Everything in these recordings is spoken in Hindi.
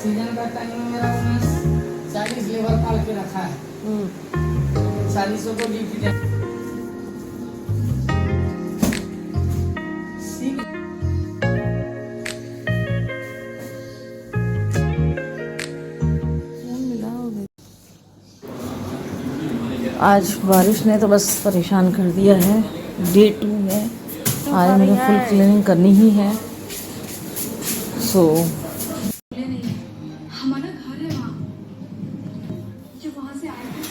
सीजन का टाइम में मेरा 40 लेबर पाल के रखा है। 40 को ड्यूटी दे आज बारिश ने तो बस परेशान कर दिया है। डे 2 है, आज मुझे फुल क्लीनिंग करनी ही है। सो हमारा घर है वहाँ, जब वहाँ से आए थे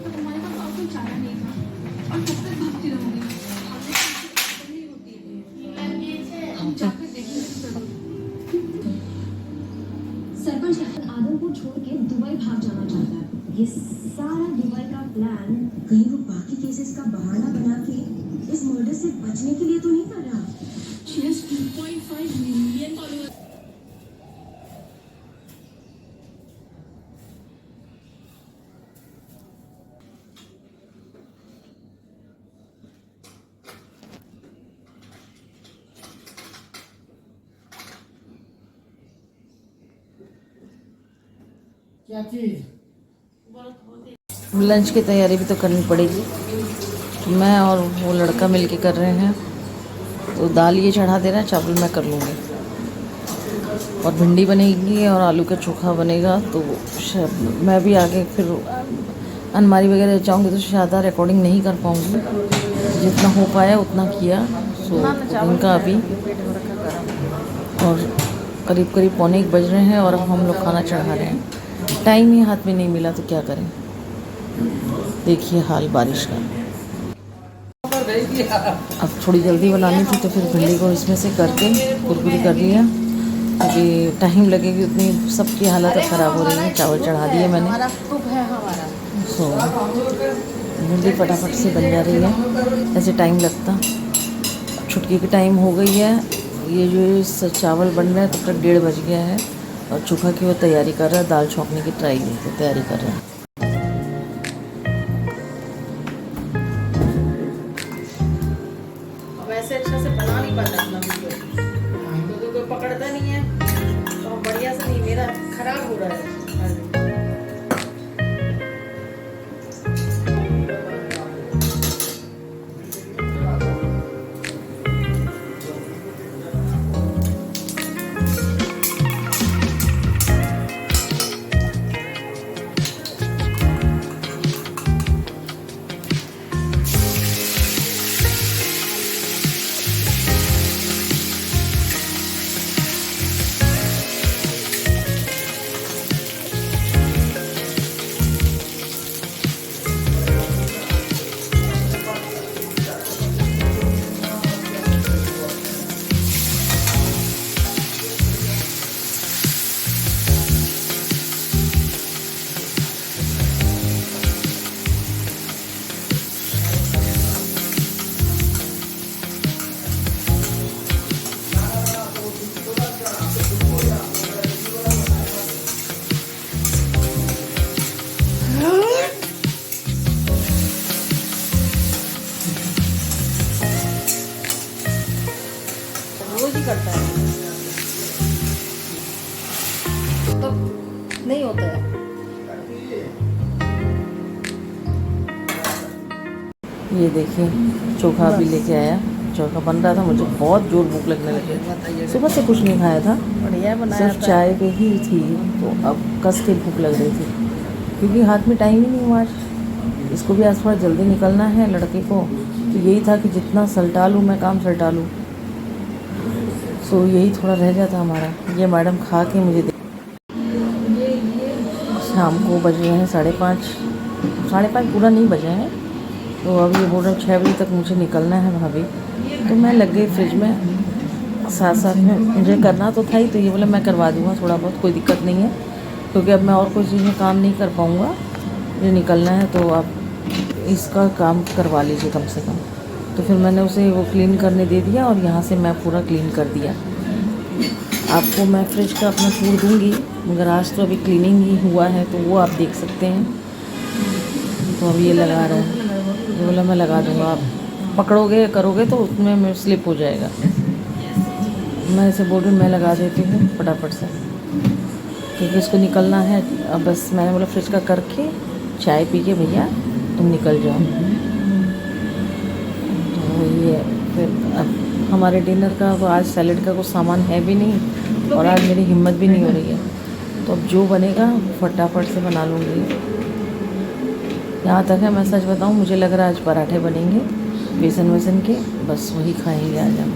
तो हमारे पास और कोई चारा नहीं था और कब तक भागती रहूंगी। नहीं होती है, हम जाकर देखेंगे जरूर। सरपंच आदमपुर छोड़ के दुबई भाग जाना चाहता है। ये सारा दुबई का प्लान कहीं वो बाकी केसेस का बहाना बना के इस मर्डर से बचने के लिए तो नहीं कर रहा। She has 2.5 million followers. क्या चीज? लंच की तैयारी भी तो करनी पड़ेगी। मैं और वो लड़का मिलके कर रहे हैं। तो दाल ये चढ़ा दे रहा है, चावल मैं कर लूँगी और भिंडी बनेगी और आलू का चोखा बनेगा। तो मैं भी आगे फिर अलमारी वगैरह जाऊँगी तो ज़्यादा रिकॉर्डिंग नहीं कर पाऊँगी। जितना हो पाया उतना किया। सो इनका अभी और करीब करीब 1:45 बज रहे हैं और अब हम लोग खाना चढ़ा रहे हैं। टाइम ही हाथ में नहीं मिला तो क्या करें। देखिए हाल बारिश का। अब थोड़ी जल्दी बनानी थी तो फिर भिंडी को इसमें से करके कुरकुरी कर लिया। अभी टाइम लगेगी उतनी, सबकी हालत ख़राब हो रही है। चावल चढ़ा दिए मैंने। सो भिंडी फटाफट से बन जा रही है, ऐसे टाइम लगता। छुटकी की टाइम हो गई है। ये जो चावल बन रहा है तब तक 1:30 बज गया है और चोखा की वो तैयारी कर रहा है। दाल छौंकने की तैयारी कर रहा है। वैसे अच्छा से बना नहीं पाता अपना वीडियो, तो कोई पकड़ता नहीं है तो बढ़िया से नहीं, मेरा खराब हो रहा है। रोज ही करता है तो नहीं होता है। ये देखिए चोखा भी लेके आया। चोखा बन रहा था, मुझे बहुत जोर भूख लगने लगी। सुबह से कुछ नहीं खाया था, बढ़िया बनाया, सिर्फ चाय पे ही थी। तो अब कस के भूख लग रही थी क्योंकि हाथ में टाइम ही नहीं हुआ आज। इसको भी आज थोड़ा जल्दी निकलना है लड़के को। तो यही था कि जितना सलटा लूँ मैं काम सलटा लूँ। सो यही थोड़ा रह जाता हमारा। ये मैडम खा के मुझे शाम को बज रहे हैं 5:30 पूरा नहीं बजे हैं। तो अब ये बोल रहे 6 बजे तक मुझे निकलना है भाभी। तो मैं लग गई फ्रिज में, साथ में मुझे करना तो था ही। तो ये बोला मैं करवा दूँगा थोड़ा बहुत, कोई दिक्कत नहीं है क्योंकि अब मैं और कोई चीज़ में काम नहीं कर पाऊँगा, मुझे निकलना है। तो आप इसका काम करवा लीजिए कम से कम। तो फिर मैंने उसे वो क्लीन करने दे दिया और यहाँ से मैं पूरा क्लीन कर दिया। आपको मैं फ्रिज का अपना टूर दूँगी, मगर आज तो अभी क्लीनिंग ही हुआ है तो वो आप देख सकते हैं। तो अभी ये लगा रहा है, ये बोला मैं लगा दूँगा, आप पकड़ोगे करोगे तो उसमें मैं स्लिप हो जाएगा। मैं इसे बोल रही हूँ मैं लगा देती हूँ फटाफट से। क्योंकि इसको निकलना है। अब बस मैंने बोला फ्रिज का करके चाय पी के भैया तुम निकल जाओ। तो वही है। फिर अब हमारे डिनर का वो आज सैलेड का कुछ सामान है भी नहीं और आज मेरी हिम्मत भी नहीं हो रही है, तो अब जो बनेगा फटाफट से बना लूँगी। यहाँ तक है, मैं सच बताऊँ मुझे लग रहा है आज पराठे बनेंगे बेसन वेसन के, बस वही खाएंगे आज हम।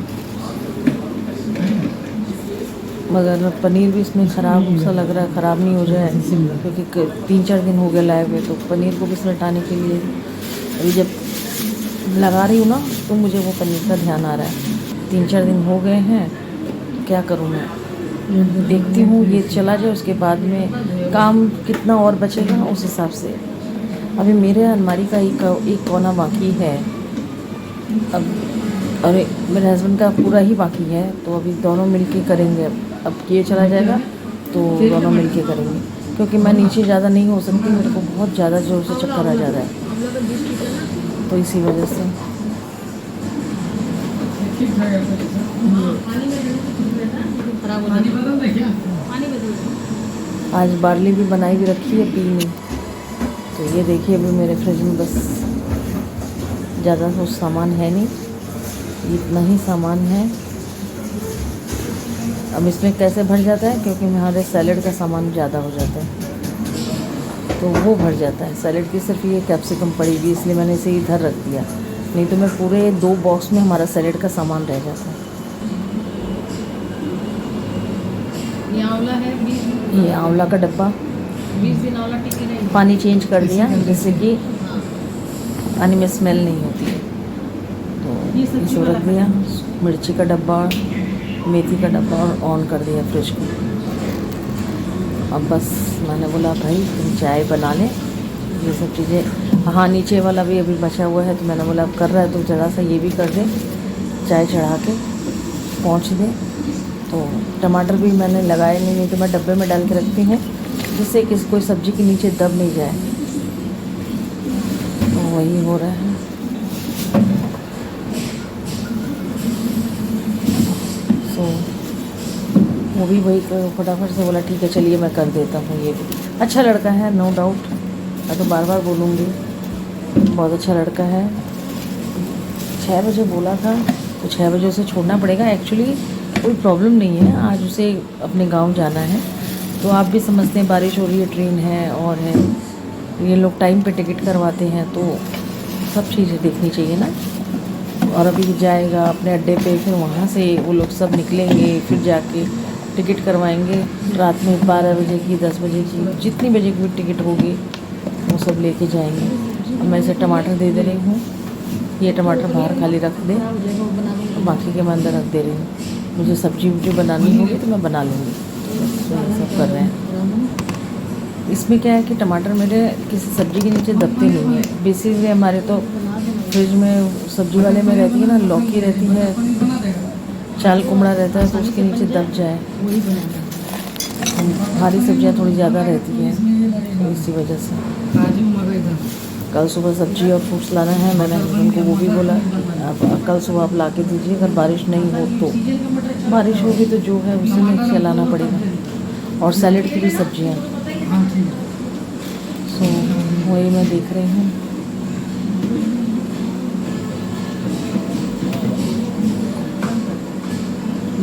मगर पनीर भी इसमें ख़राब सा लग रहा है, ख़राब नहीं हो जाए क्योंकि 3-4 दिन हो गए लाए हुए, तो पनीर को भी सलटाने के लिए अभी जब लगा रही हूँ ना तो मुझे वो पनीर का ध्यान आ रहा है। 3-4 दिन हो गए हैं, क्या करूँ मैं, देखती हूँ ये चला जाए, उसके बाद में काम कितना और बचेगा उस हिसाब से। अभी मेरे अलमारी का एक कोना बाकी है, अब अरे मेरे हस्बैंड का पूरा ही बाकी है, तो अभी दोनों मिलके करेंगे। अब ये चला जाएगा तो दोनों मिलके करेंगे, क्योंकि मैं नीचे ज़्यादा नहीं हो सकती, मेरे को बहुत ज़्यादा ज़ोर से चक्कर आ जा रहा है, तो इसी वजह से। आज बार्ली भी बनाई भी रखी है पीनी, तो ये देखिए अभी मेरे फ्रिज में बस ज़्यादा कुछ सामान है नहीं, इतना ही सामान है। अब इसमें कैसे भर जाता है, क्योंकि हमारे सैलेड का सामान ज़्यादा हो जाता है तो वो भर जाता है। सैलेड की सिर्फ ये कैप्सिकम पड़ी हुई, इसलिए मैंने इसे इधर रख दिया, नहीं तो मैं पूरे 2 बॉक्स में हमारा सैलेड का सामान रह जाता है। ये आंवला है 20 ये आंवला का डब्बा, 20 दिन आंवला टिके नहीं। पानी चेंज कर दिया जिससे कि पानी में स्मेल नहीं होती है, तो इसको रख दिया। मिर्ची का डब्बा, मेथी का डब्बा और ऑन कर दिया फ्रिज को। अब बस मैंने बोला भाई तुम चाय बना लें, ये सब चीज़ें। हाँ नीचे वाला भी अभी बचा हुआ है, तो मैंने बोला अब कर रहा है तो ज़रा सा ये भी कर दे, चाय चढ़ा के पहुँच दे। तो टमाटर भी मैंने लगाए नहीं तो मैं डब्बे में डाल के रखती हूँ, जिससे कि कोई सब्ज़ी के नीचे दब नहीं जाए, तो वही हो रहा है। तो वो भी वही फटाफट से बोला ठीक है चलिए मैं कर देता हूँ। ये भी अच्छा लड़का है, नो डाउट, मैं तो बार बार बोलूँगी, बहुत अच्छा लड़का है। 6 बजे बोला था तो 6 बजे उसे छोड़ना पड़ेगा। एक्चुअली कोई प्रॉब्लम नहीं है, आज उसे अपने गांव जाना है, तो आप भी समझते हैं बारिश हो रही है, ट्रेन है और है, ये लोग टाइम पे टिकट करवाते हैं, तो सब चीज़ें देखनी चाहिए ना। और अभी जाएगा अपने अड्डे पे, फिर वहाँ से वो लोग सब निकलेंगे, फिर जाके टिकट करवाएंगे रात में 12 बजे की, 10 बजे की, जितनी बजे की भी टिकट होगी वो सब लेके जाएंगे। अब मैं इसे टमाटर दे रही हूँ, ये टमाटर बाहर खाली रख दे, बाकी के मैं अंदर रख दे रही हूँ। मुझे सब्जी वब्जी बनानी होगी तो मैं बना लूँगी, तो ये सब कर रहे हैं। इसमें क्या है कि टमाटर मेरे किसी सब्ज़ी के नीचे दबते नहीं है। बेसिकली हमारे तो फ्रिज में सब्ज़ी वाले में रहती है ना, लौकी रहती है, चाल कुमड़ा रहता है, तो उसके नीचे दब जाए। भारी सब्जियां थोड़ी ज़्यादा रहती हैं, तो इसी वजह से। कल सुबह सब्जी और फ्रूट्स लाना है, मैंने उनको वो भी बोला अब कल सुबह आप ला के दीजिए, अगर बारिश नहीं हो तो। बारिश होगी तो जो है उसे में चलाना पड़ेगा, और सैलेड की भी सब्जियाँ, सो वही मैं देख रही हूँ।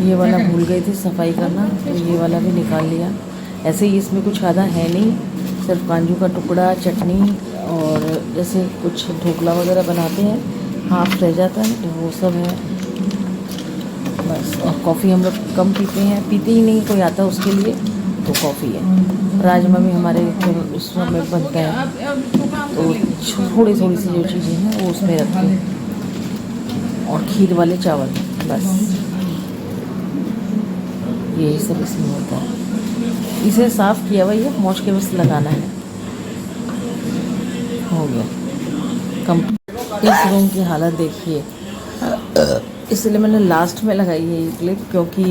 ये वाला भूल गई थी सफाई करना, तो ये वाला भी निकाल लिया। ऐसे ही इसमें कुछ ज़्यादा है नहीं, सिर्फ काजू का टुकड़ा, चटनी, और जैसे कुछ ढोकला वगैरह बनाते हैं हाफ रह जाता है, तो वो सब है बस। और कॉफ़ी हम लोग कम पीते हैं, पीते ही नहीं, कोई आता उसके लिए तो कॉफ़ी है। राजमा भी हमारे उसमें बनता है, तो थोड़ी थोड़ी सी जो चीज़ें हैं वो उसमें रखते हैं, और खीर वाले चावल, बस यही सब इसमें होता है। इसे साफ़ किया हुआ, ये मोच के बस लगाना है, हो गया कंप्लीट। इस रूम की हालत देखिए, इसलिए मैंने लास्ट में लगाई है ये क्लिप, क्योंकि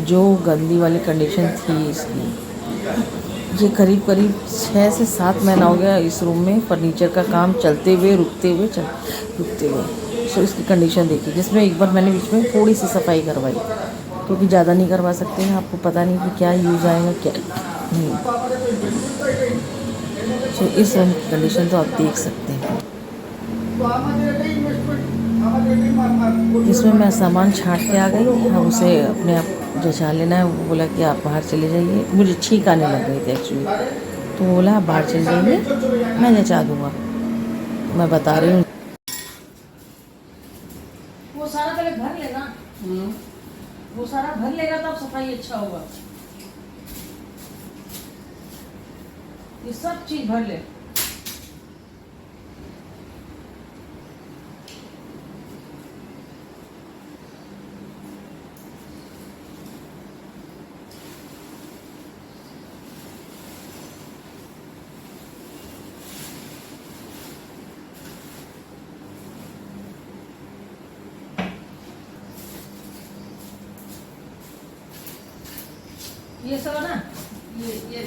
जो गंदी वाली कंडीशन थी इसकी, ये करीब करीब 6 से 7 महीना हो गया इस रूम में फर्नीचर का काम चलते हुए, रुकते हुए। सो इसकी कंडीशन देखिए, जिसमें एक बार मैंने बीच में थोड़ी सी सफाई करवाई, क्योंकि ज़्यादा नहीं करवा सकते हैं, आपको पता नहीं कि क्या यूज़ आएगा क्या नहीं। तो इस रूम की कंडीशन तो आप देख सकते हैं। इसमें मैं सामान छांट के आ गई, हम उसे अपने आप जचा लेना है। वो बोला कि आप बाहर चले जाइए, मुझे छींक आने लग गई थी एक्चुअली, तो वो बोला आप बाहर चले जाइए, मैं जचा दूँगा। मैं बता रही हूँ, वो सारा पहले भर लेना, वो सारा भर लेगा तब सफाई अच्छा होगा। ये सब चीज भर ले। ये सब है ना, ये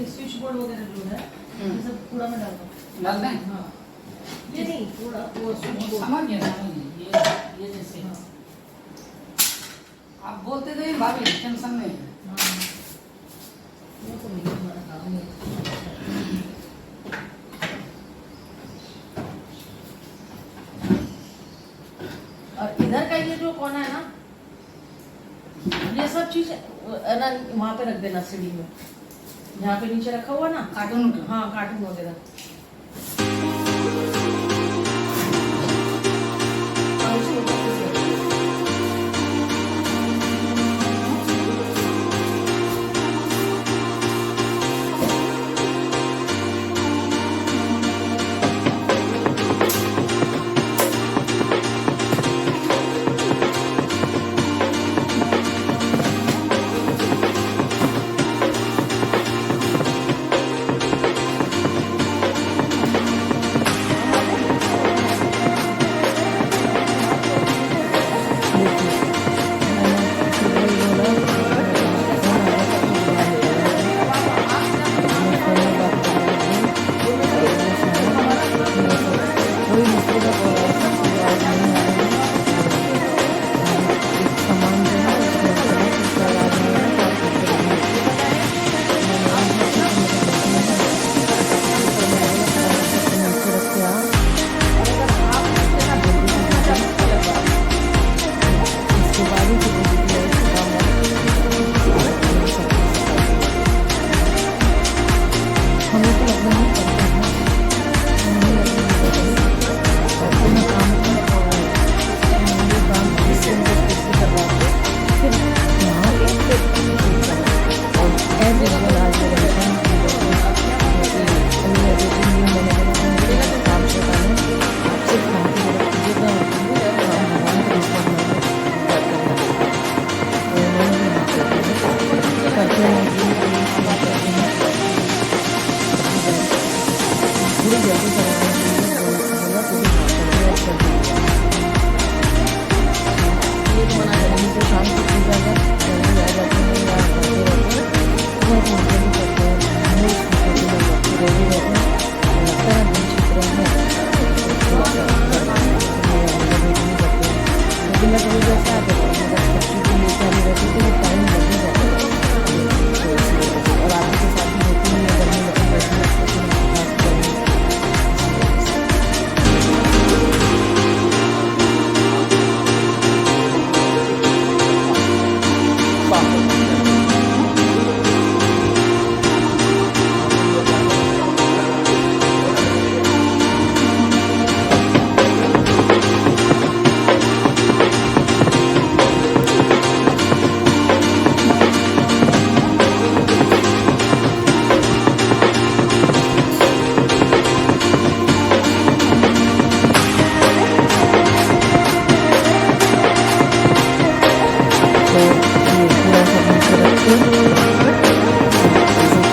स्विच बोर्ड वगैरह जो है ये सब कूड़ा में डाल दो। डाल दें? हाँ, ये नहीं कूड़ा, वो स्विच बोर्ड। समझ गया ये जैसे हाँ। आप बोलते थे भाभी, टेंशन नहीं है। हाँ, वो तो नहीं हमारा काम है। और इधर का ये जो कोना है ना, ये सब चीज ना वहाँ पे रख देना सीढ़ी में, जहाँ पे नीचे रखा हुआ ना कार्टून के? हाँ, कार्टून वगैरह। और उसके ऊपर कुछ रख दो।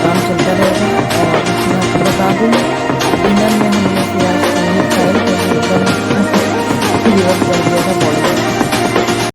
काम चलता रहेगा। और मैं आपको बता दूँ